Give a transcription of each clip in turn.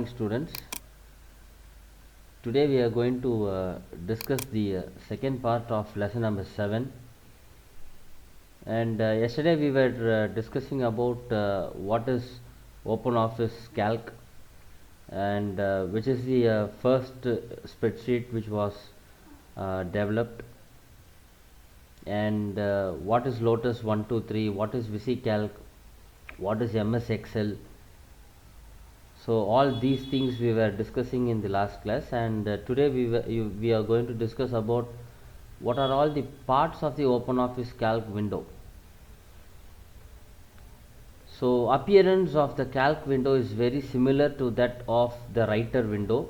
morning, students. Today we are going to discuss the second part of lesson number 7. And yesterday we were discussing about what is OpenOffice Calc, and which is the first spreadsheet which was developed, and what is Lotus 123, what is VisiCalc, what is MS Excel. So all these things we were discussing in the last class, and today we are going to discuss about what are all the parts of the OpenOffice Calc window. So appearance of the Calc window is very similar to that of the Writer window.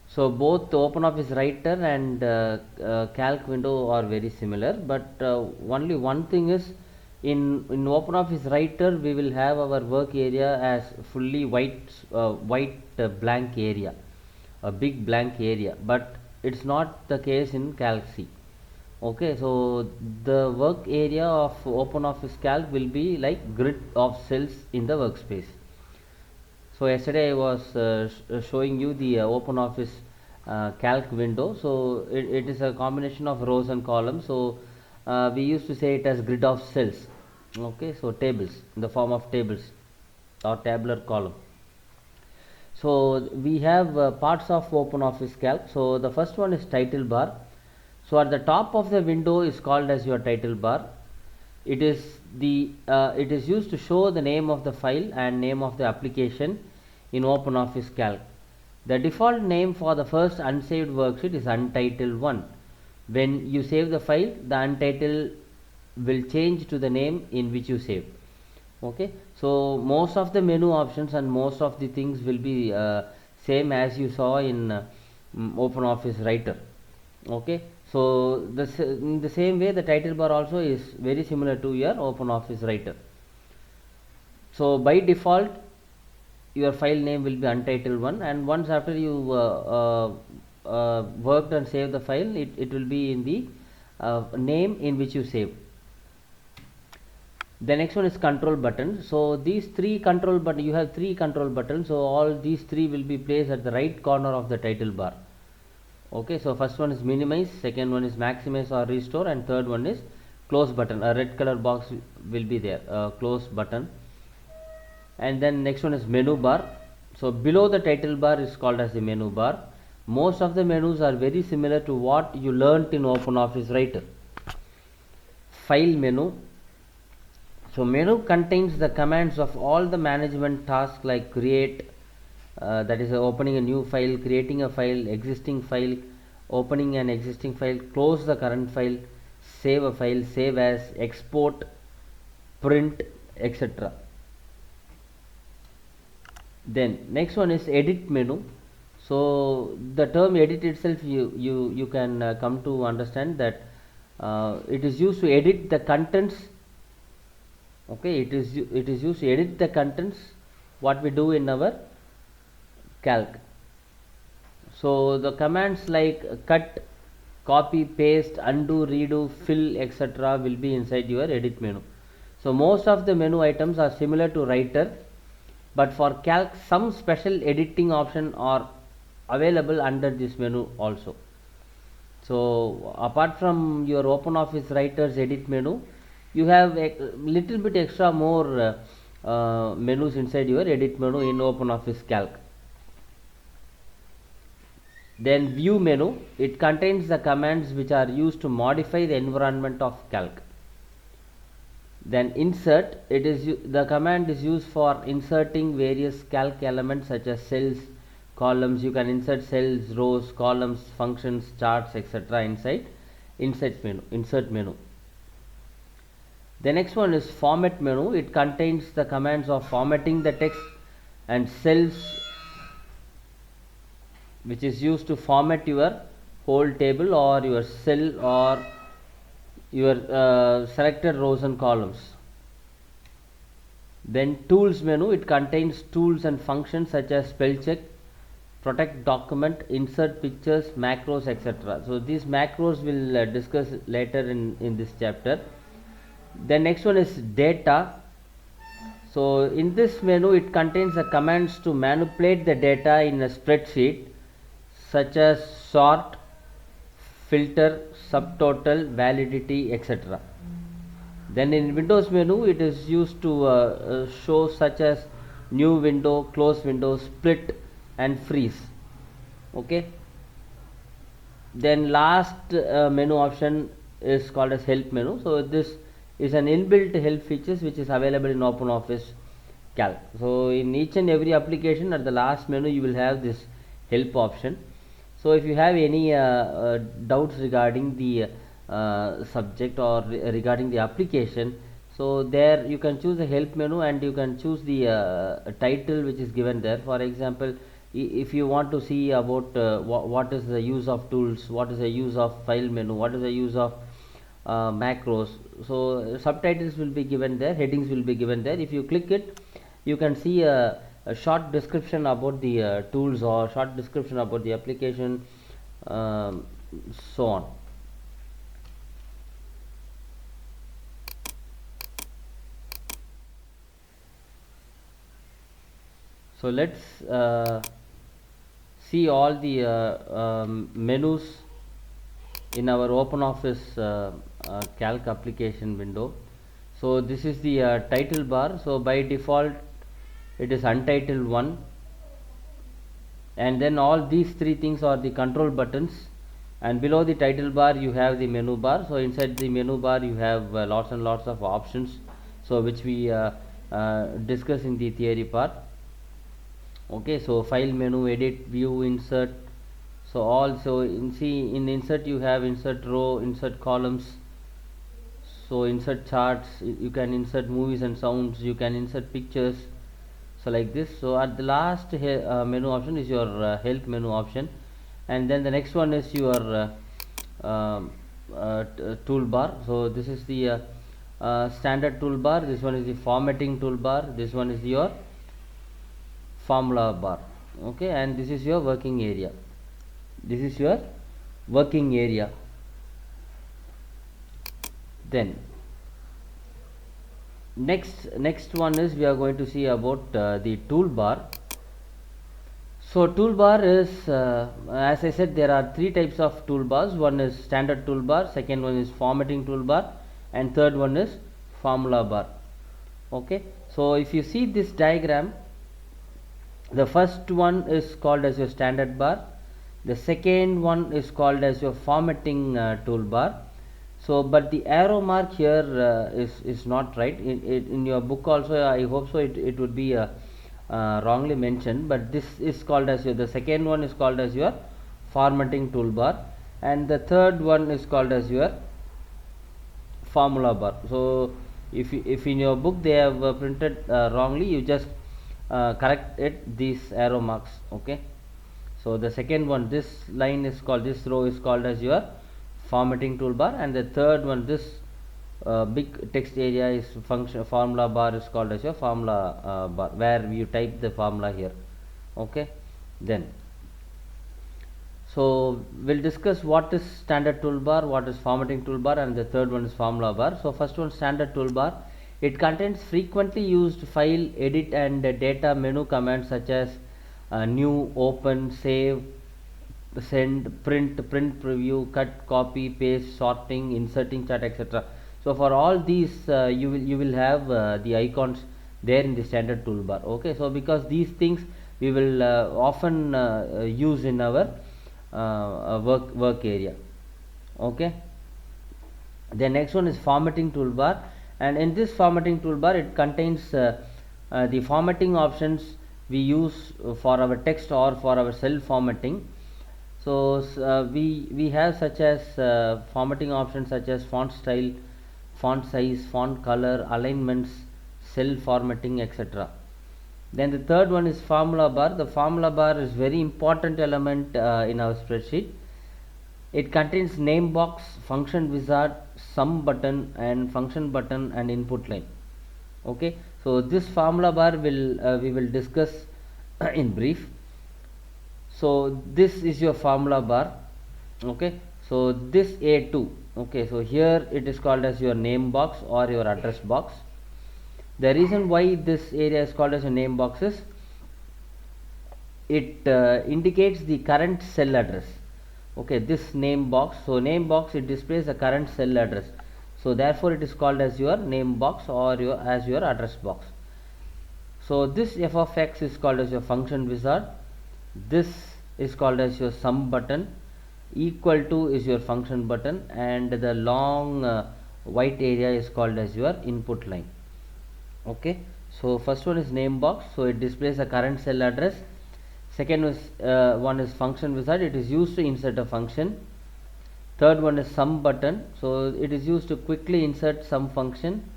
So both the OpenOffice Writer and Calc window are very similar, but only one thing is, in OpenOffice Writer we will have our work area as fully white blank area, a big blank area, but it's not the case in Calc C. Okay, so the work area of OpenOffice Calc will be like grid of cells in the workspace. So yesterday I was showing you the OpenOffice Calc window. So it is a combination of rows and columns. So we used to say it as grid of cells. Okay, so tables, in the form of tables or tabular column. So we have parts of OpenOffice Calc. So the first one is title bar. So at the top of the window is called as your title bar. It is used to show the name of the file and name of the application in OpenOffice Calc. The default name for the first unsaved worksheet is Untitled 1. When you save the file, the untitled will change to the name in which you saved. Okay, so most of the menu options and most of the things will be same as you saw in OpenOffice Writer. Okay, so in the same way the title bar also is very similar to your OpenOffice Writer. So by default your file name will be Untitled 1, and once after you worked and saved the file, it will be in the name in which you saved. The next one is control button. So these three control button, you have three control buttons, so all these three will be placed at the right corner of the title bar. Okay, so first one is minimize, second one is maximize or restore, and third one is close button. A red color box will be there, close button. And then next one is menu bar. So below the title bar is called as the menu bar. Most of the menus are very similar to what you learnt in OpenOffice Writer. File menu. So menu contains the commands of all the management tasks like create, that is opening a new file, creating a file, existing file, opening an existing file, close the current file, save a file, save as, export, print, etc. Then next one is edit menu. So the term edit itself you can come to understand that it is used to edit the contents. Okay, it is used to edit the contents what we do in our Calc. So the commands like cut, copy, paste, undo, redo, fill, etc. will be inside your edit menu. So most of the menu items are similar to Writer, but for Calc some special editing option are available under this menu also. So apart from your OpenOffice Writer's edit menu, you have a little bit extra more menus inside your edit menu in OpenOffice Calc. Then view menu, it contains the commands which are used to modify the environment of Calc. Then insert, the command is used for inserting various Calc elements such as cells, columns. You can insert cells, rows, columns, functions, charts, etc. inside insert menu. The next one is format menu. It contains the commands of formatting the text and cells, which is used to format your whole table or your cell or your selected rows and columns. Then tools menu, it contains tools and functions such as spell check, protect document, insert pictures, macros, etc. So these macros will discuss later in this chapter. The next one is data. So in this menu it contains the commands to manipulate the data in a spreadsheet, such as sort, filter, subtotal, validity, etc. Then in Windows menu it is used to show such as new window, close window, split and freeze. Okay. Then last menu option is called as help menu. So this is an inbuilt help features which is available in OpenOffice Calc. So in each and every application, at the last menu you will have this help option. So if you have any doubts regarding the subject or regarding the application, so there you can choose the help menu and you can choose the title which is given there. For example, if you want to see about what is the use of tools, what is the use of file menu, what is the use of macros, so subtitles will be given there, headings will be given there. If you click it, you can see a short description about the tools or short description about the application, so on. So let's see all the menus in our OpenOffice Calc application window. So this is the title bar. So by default it is untitled 1, and then all these three things are the control buttons, and below the title bar you have the menu bar. So inside the menu bar you have lots and lots of options, so which we discuss in the theory part. Okay, so file menu, edit, view, insert. So also in insert you have insert row, insert columns, so insert charts, you can insert movies and sounds, you can insert pictures, so like this. So at the last menu option is your help menu option, and then the next one is your toolbar. So this is the standard toolbar, this one is the formatting toolbar, this one is your formula bar. Okay, and this is your working area, this is your working area. Then next one is we are going to see about the toolbar. So toolbar is as I said, there are three types of toolbars. One is standard toolbar, second one is formatting toolbar, and third one is formula bar. Okay, so if you see this diagram, the first one is called as your standard bar, the second one is called as your formatting toolbar. So but the arrow mark here is not right in your book also. I hope so it would be wrongly mentioned, but this is called as the second one is called as your formatting toolbar, and the third one is called as your formula bar. So if in your book they have printed wrongly, you just correct it, these arrow marks. Okay, so the second one, this line is called, this row is called as your formatting toolbar, and the third one, this big text area is function formula bar, is called as your formula bar, where you type the formula here. Okay, then so we'll discuss what is standard toolbar, what is formatting toolbar, and the third one is formula bar. So first one, standard toolbar. It contains frequently used file, edit and data menu commands such as new, open, save, send, print, preview, cut, copy, paste, sorting, inserting chart, etc. So for all these you will have the icons there in the standard toolbar. Okay, so because these things we will often use in our work area. Okay, the next one is formatting toolbar, and in this formatting toolbar it contains the formatting options we use for our text or for our cell formatting. So we have such as formatting options such as font style, font size, font color, alignments, cell formatting, etc. Then the third one is formula bar. The formula bar is very important element in our spreadsheet. It contains name box, function wizard, sum button, and function button and input line. Okay, so this formula bar will we will discuss in brief. So this is your formula bar. Okay, so this A2. Okay, so here it is called as your name box or your address box. The reason why this area is called as a name box is it indicates the current cell address. Okay, this name box, so name box, it displays the current cell address, so therefore it is called as your name box or your address box. So this f of x is called as your function wizard, this is called as your sum button, equal to is your function button, and the long white area is called as your input line. Okay, so first one is name box, so it displays the current cell address. Second one is function wizard, it is used to insert a function. Third one is sum button, so it is used to quickly insert some function.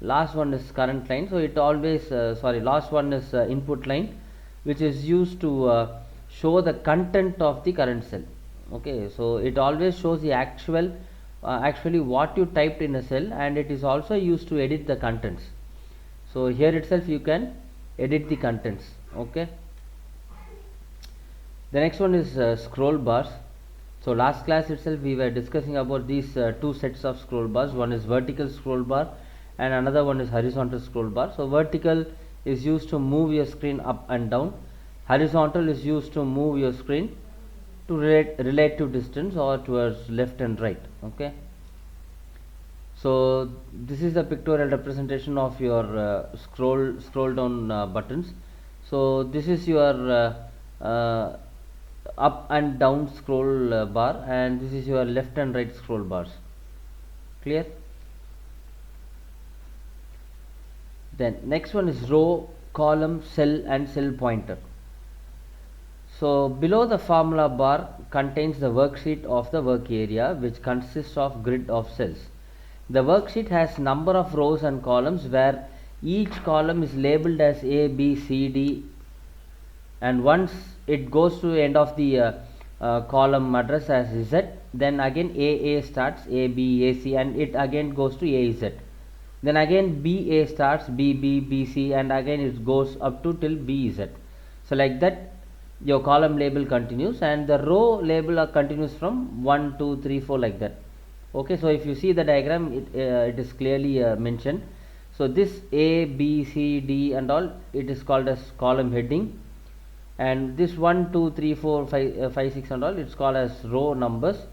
Last one is current line, so it always last one is input line, which is used to show the content of the current cell. Okay, so it always shows the actually what you typed in a cell, and it is also used to edit the contents. So here itself you can edit the contents. Okay, the next one is scroll bars. So last class itself we were discussing about these two sets of scroll bars. One is vertical scroll bar and another one is horizontal scroll bar. So vertical is used to move your screen up and down. Horizontal is used to move your screen to relative distance or towards left and right. Okay, so this is the pictorial representation of your scroll down buttons. So this is your up and down scroll bar, and this is your left and right scroll bars. Clear? Then next one is row, column, cell and cell pointer. So below the formula bar contains the worksheet of the work area, which consists of grid of cells. The worksheet has number of rows and columns where each column is labeled as A, B, C, D, and once it goes to end of the column address as Z, then again AA starts A, B, A, C, and it again goes to AZ. Then again BA starts B, B, B, C, and again it goes up to till BZ. So like that your column label continues, and the row label continues from 1, 2, 3, 4 like that. Okay, so if you see the diagram, it is clearly mentioned. So this A, B, C, D and all, it is called as column heading, and this 1, 2, 3, 4, 5, 6 and all, it's called as row numbers.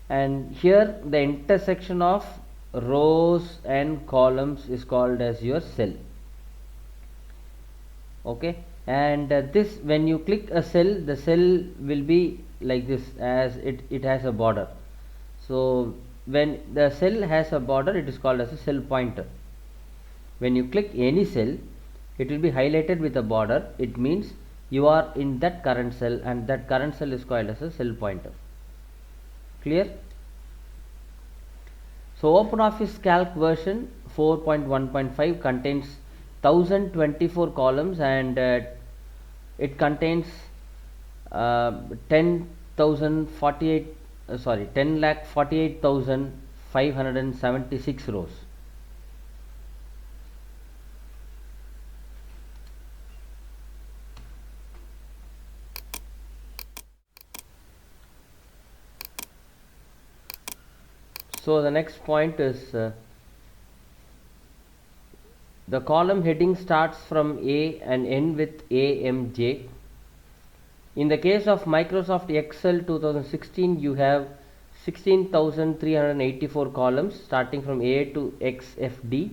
And here the intersection of rows and columns is called as your cell. Okay, and this, when you click a cell, the cell will be like this, as it has a border. So when the cell has a border, it is called as a cell pointer. When you click any cell, it will be highlighted with a border. It means you are in that current cell, and that current cell is called as a cell pointer. Clear? So OpenOffice Calc version 4.1.5 contains 1024 columns, and it contains 10,48,576 rows. So the next point is the column heading starts from A and end with AMJ. In the case of Microsoft Excel 2016, you have 16,384 columns starting from A to XFD,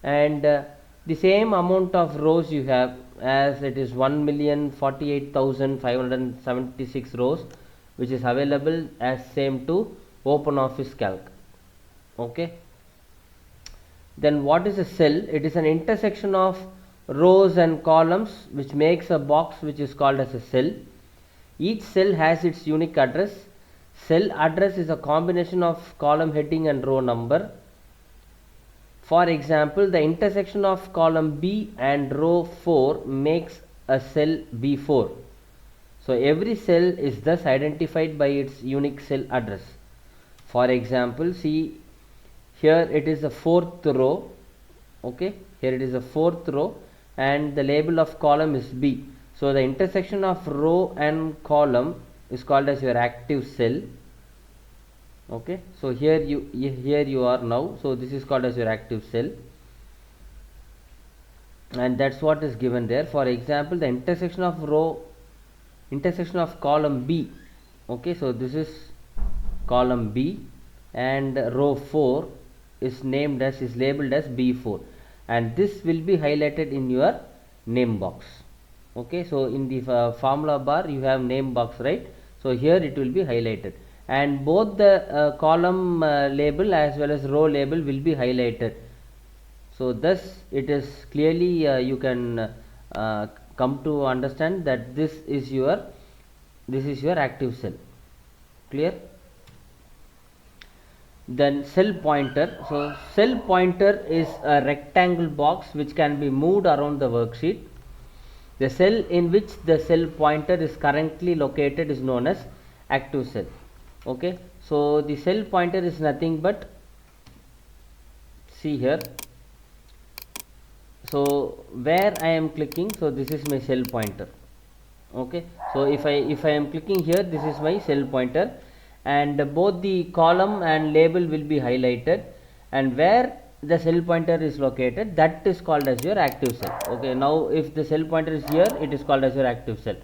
and the same amount of rows you have, as it is 1,048,576 rows, which is available as same to OpenOffice Calc. Okay, then what is a cell? It is an intersection of rows and columns which makes a box, which is called as a cell. Each cell has its unique address. Cell address is a combination of column heading and row number. For example, the intersection of column B and row 4 makes a cell B4. So every cell is thus identified by its unique cell address. For example, see here it is the fourth row. Okay, here it is the fourth row, and the label of column is B. So the intersection of row and column is called as your active cell. Okay, so here you are now, so this is called as your active cell. and that's what is given there. For example, the intersection of column B. Okay, so this is column B, and row 4 is labeled as B4, and this will be highlighted in your name box. Okay, so in the formula bar you have name box, right? So here it will be highlighted, and both the column label as well as row label will be highlighted. So thus it is clearly you can come to understand that this is your active cell. Clear? Then cell pointer. So cell pointer is a rectangle box which can be moved around the worksheet. The cell in which the cell pointer is currently located is known as active cell. Okay, so the cell pointer is nothing but, see here, so where I am clicking, so this is my cell pointer. Okay, so if I am clicking here, this is my cell pointer, and both the column and label will be highlighted, and where the cell pointer is located, that is called as your active cell. Okay, now if the cell pointer is here, it is called as your active cell.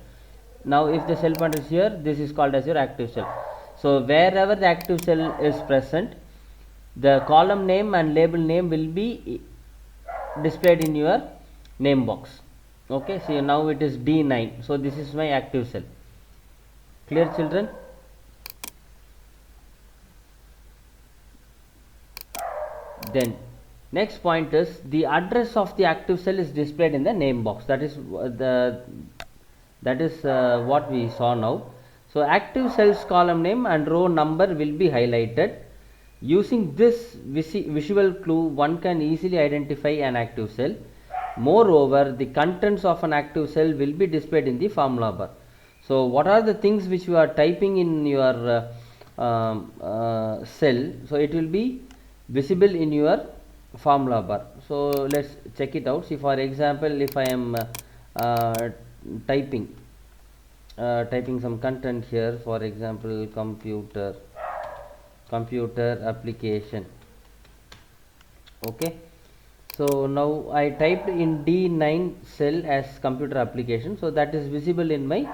Now if the cell pointer is here, this is called as your active cell. So wherever the active cell is present, the column name and label name will be displayed in your name box. Okay, so now it is D9, so this is my active cell. Clear, children? Then next point is the address of the active cell is displayed in the name box. That is what we saw now. So active cells column name and row number will be highlighted. Using this visual clue, one can easily identify an active cell. Moreover, the contents of an active cell will be displayed in the formula bar. So what are the things which you are typing in your cell? So it will be visible in your formula bar. So let's check it out. See, for example, if I am typing some content here, for example, computer application. Okay, so now I typed in D9 cell as computer application, so that is visible in my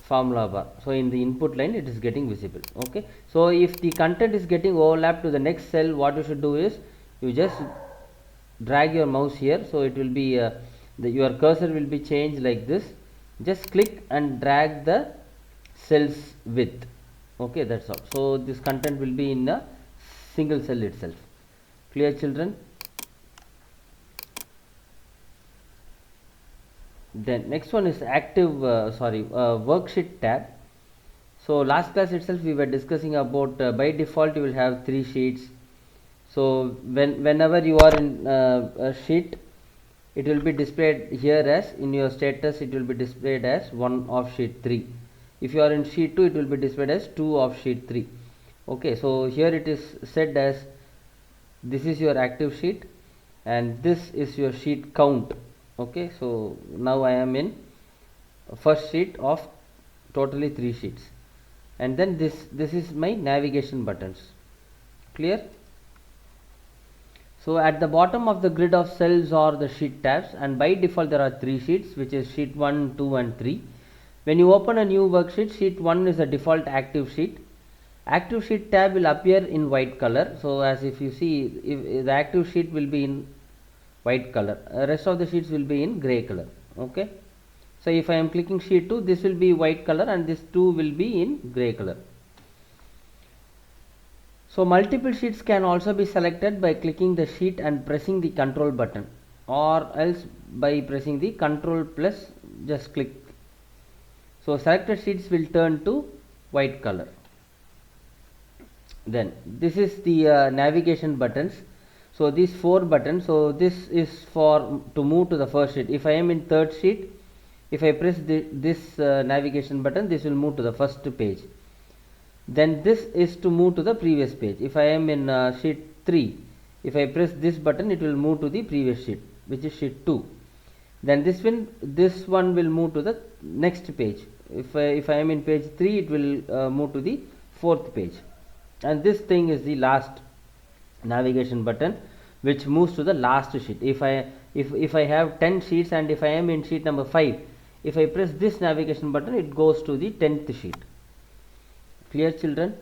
formula bar. So in the input line it is getting visible. Okay, so if the content is getting overlapped to the next cell, what you should do is you just drag your mouse here, so it will be your cursor will be changed like this. Just click and drag the cells width. Okay, that's all. So this content will be in a single cell itself. Clear, children? Then next one is active worksheet tab. So last class itself we were discussing about by default you will have 3 sheets. So whenever you are in a sheet, it will be displayed here as in your status, it will be displayed as 1 of sheet 3. If you are in sheet 2, it will be displayed as 2 of sheet 3. Okay, so here it is said as this is your active sheet and this is your sheet count. Okay, so now I am in first sheet of totally 3 sheets, and then this is my navigation buttons. Clear? So at the bottom of the grid of cells are the sheet tabs, and by default there are 3 sheets, which is sheet 1, 2 and 3. When you open a new worksheet, sheet 1 is the default active sheet. Active sheet tab will appear in white color. So as if you see, if the active sheet will be in white color, rest of the sheets will be in gray color. Okay, so if I am clicking sheet 2, this will be white color and this 2 will be in gray color. So multiple sheets can also be selected by clicking the sheet and pressing the control button, or else by pressing the control plus just click. So selected sheets will turn to white color. Then this is the navigation buttons. So these 4 buttons, so this is for to move to the first sheet. If I am in third sheet, if I press this navigation button, this will move to the first page. Then this is to move to the previous page. If I am in sheet 3, if I press this button, it will move to the previous sheet, which is sheet 2. Then this one will move to the next page. If I am in page 3, it will move to the 4th page, and this thing is the last navigation button, which moves to the last sheet. If if I have 10 sheets and if I am in sheet number 5, if I press this navigation button, it goes to the 10th sheet. Clear, children?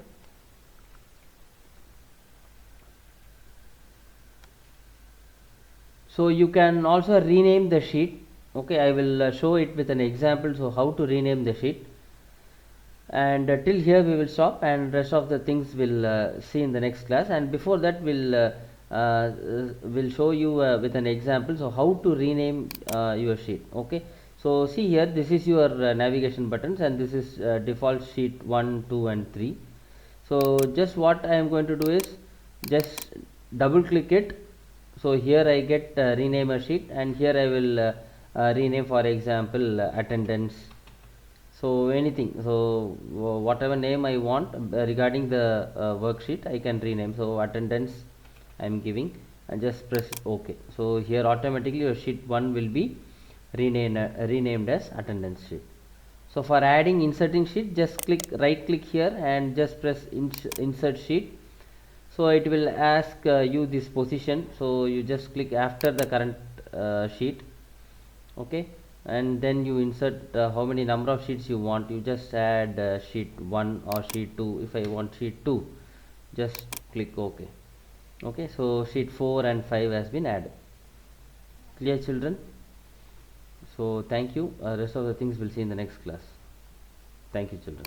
So you can also rename the sheet. Okay, I will show it with an example, so how to rename the sheet. And till here we will stop, and rest of the things will see in the next class. And before that, we'll show you with an example, so how to rename your sheet. Okay, so see here, this is your navigation buttons, and this is default sheet 1, 2 and 3. So just what I am going to do is just double click it. So here I get rename a sheet, and here I will rename, for example, attendance. So anything, so whatever name I want regarding the worksheet, I can rename. So attendance I am giving, and just press OK. So here automatically your sheet 1 will be renamed as attendance sheet. So for adding inserting sheet, just right click here and just press insert sheet. So it will ask you this position, so you just click after the current sheet. Okay, and then you insert how many number of sheets you want. You just add sheet 1 or sheet 2. If I want sheet 2, just click OK. Okay, so sheet 4 and 5 has been added. Clear, children? So thank you. Rest of the things we'll see in the next class. Thank you, children.